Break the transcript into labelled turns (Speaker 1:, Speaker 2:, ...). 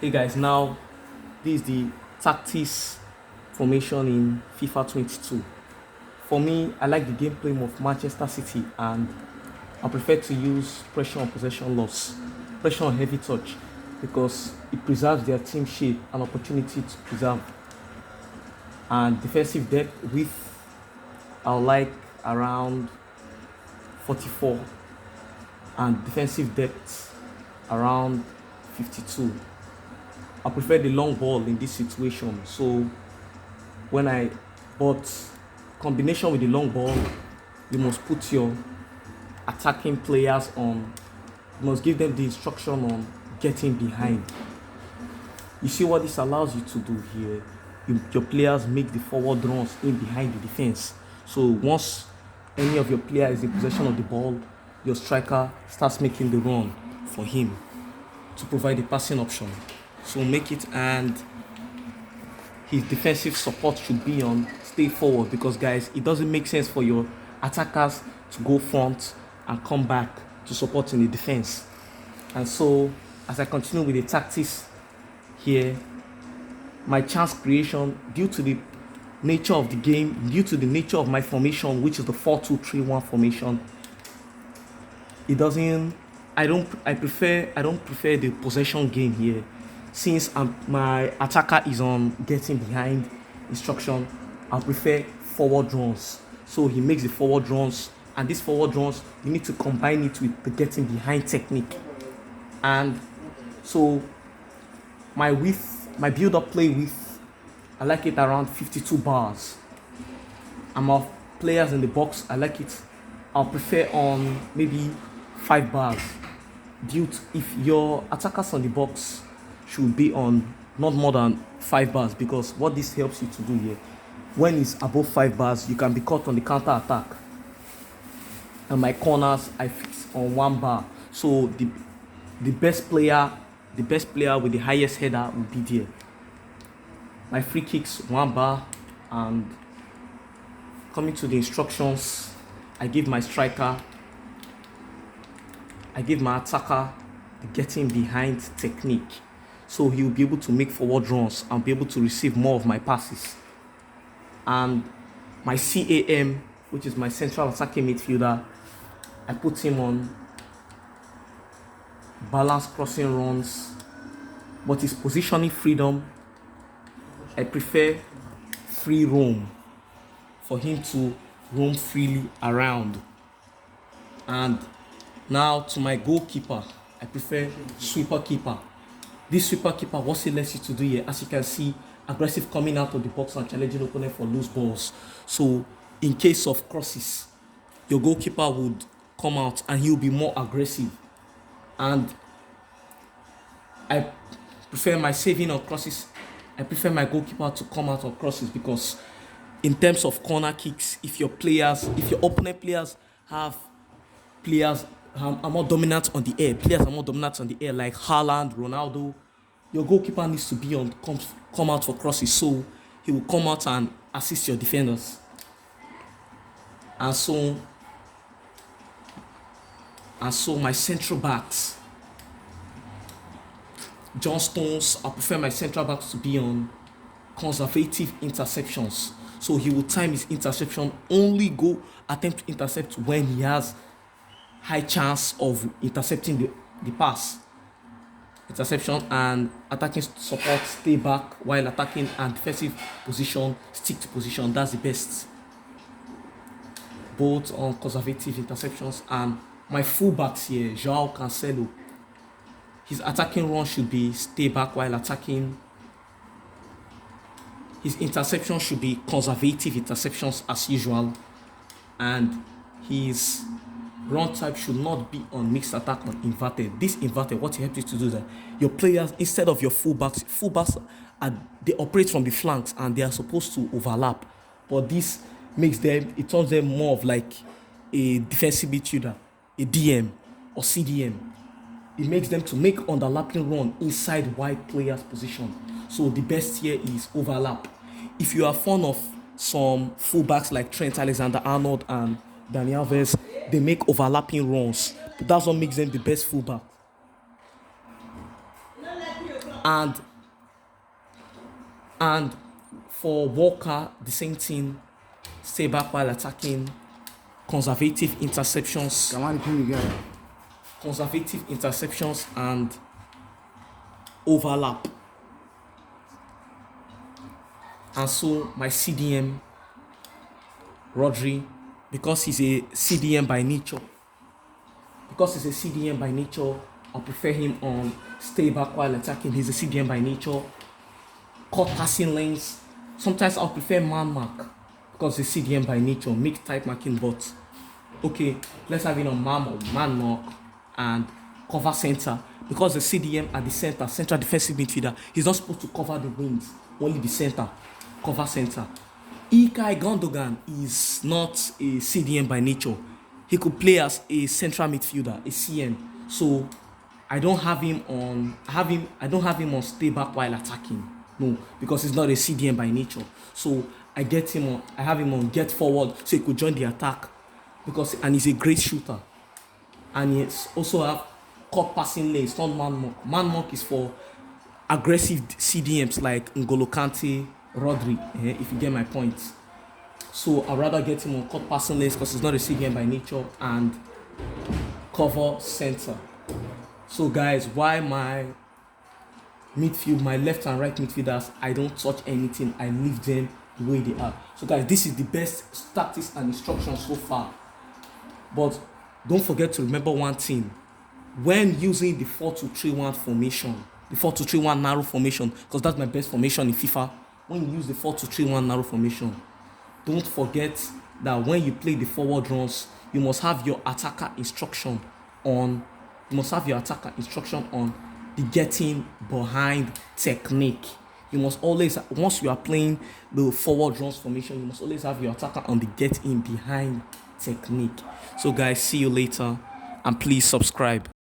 Speaker 1: Hey guys, now this is the tactics formation in FIFA 22. For me, I like the gameplay of Manchester City and I prefer to use pressure on possession loss, pressure on heavy touch because it preserves their team shape and opportunity to preserve. And defensive depth with I like around 44 and defensive depth around 52. I prefer the long ball in this situation. So but combination with the long ball, you must put your attacking players on, you must give them the instruction on getting behind. You see what this allows you to do here? Your players make the forward runs in behind the defense. So once any of your players is in possession of the ball, your striker starts making the run for him to provide a passing option. So make it, and his defensive support should be on stay forward because guys, it doesn't make sense for your attackers to go front and come back to support in the defense. And so as I continue with the tactics here, my chance creation, due to the nature of the game, due to the nature of my formation, which is the 4-2-3-1 formation, I don't prefer the possession game here. Since my attacker is on getting behind instruction, I prefer forward runs. So he makes the forward runs, and these forward runs, you need to combine it with the getting behind technique. And so my build-up play width, I like it around 52 bars. And my players in the box, I like it, I'll prefer on maybe 5 bars. If your attackers on the box should be on not more than 5 bars, because what this helps you to do here, when it's above 5 bars, you can be caught on the counter attack. And my corners I fix on 1 bar. So the best player with the highest header will be there. My free kicks 1 bar, and coming to the instructions, I give my striker, I give my attacker the getting behind technique. So he will be able to make forward runs and be able to receive more of my passes. And my CAM, which is my central attacking midfielder, I put him on balanced crossing runs, but his positioning freedom, I prefer free roam, for him to roam freely around. And now to my goalkeeper, I prefer sweeper keeper. This sweeper keeper, what it lets you to do here, as you can see, aggressive coming out of the box and challenging opponent for loose balls. So in case of crosses, your goalkeeper would come out and he'll be more aggressive. And I prefer my saving on crosses. I prefer my goalkeeper to come out on crosses because in terms of corner kicks, if your opponent players are more dominant on the air, like Haaland, Ronaldo, your goalkeeper needs to be on come out for crosses, so he will come out and assist your defenders. And so my central backs, John Stones, I prefer my central backs to be on conservative interceptions. So he will time his interception, only go attempt to intercept when he has high chance of intercepting the pass. Interception and attacking support, stay back, while attacking and defensive position, stick to position. That's the best. Both on conservative interceptions. And my fullbacks here, João Cancelo, his attacking run should be stay back while attacking. His interception should be conservative interceptions as usual, and his run type should not be on mixed attack or inverted. This inverted, what it helps you to do, that your players, instead of your fullbacks they operate from the flanks and they are supposed to overlap, but this turns them more of like a defensive midfielder, a DM or CDM. It makes them to make underlapping run inside wide players' position. So the best here is overlap. If you are fond of some fullbacks like Trent Alexander-Arnold and Dani Alves, they make overlapping runs. That's what makes them the best fullback. And and for Walker, the same thing. Stay back while attacking. Conservative interceptions. Conservative interceptions and overlap. And so my CDM, Rodri, because he's a CDM by nature. I prefer him on stay back while attacking. He's a CDM by nature. Cut passing lanes. Sometimes I'll prefer man mark because he's CDM by nature. Make tight marking, but okay, let's have it on man mark and cover center because the CDM at the center, central defensive midfielder, he's not supposed to cover the wings, only the center, cover center. Ilkay Gundogan is not a CDM by nature. He could play as a central midfielder, a CM. So I don't have him on stay back while attacking. No, because he's not a CDM by nature. So I have him on get forward so he could join the attack and he's a great shooter. And he also have cut passing lanes, not man mark. Man mark is for aggressive CDMs like N'Golo Kante, Rodri, if you get my point. So I'd rather get him on cut passing lanes because he's not a CDM by nature and cover center. So guys, why my left and right midfielders, I don't touch anything. I leave them the way they are. So guys, this is the best tactics and instructions so far. But don't forget to remember one thing. When using the 4-2-3-1 formation, the 4-2-3-1 narrow formation, because that's my best formation in FIFA. When you use the 4-2-3-1 narrow formation, don't forget that when you play the forward runs, you must have your attacker instruction on. The getting behind technique. You must always, once you are playing the forward runs formation, you must always have your attacker on the get in behind technique. So guys, see you later and please subscribe.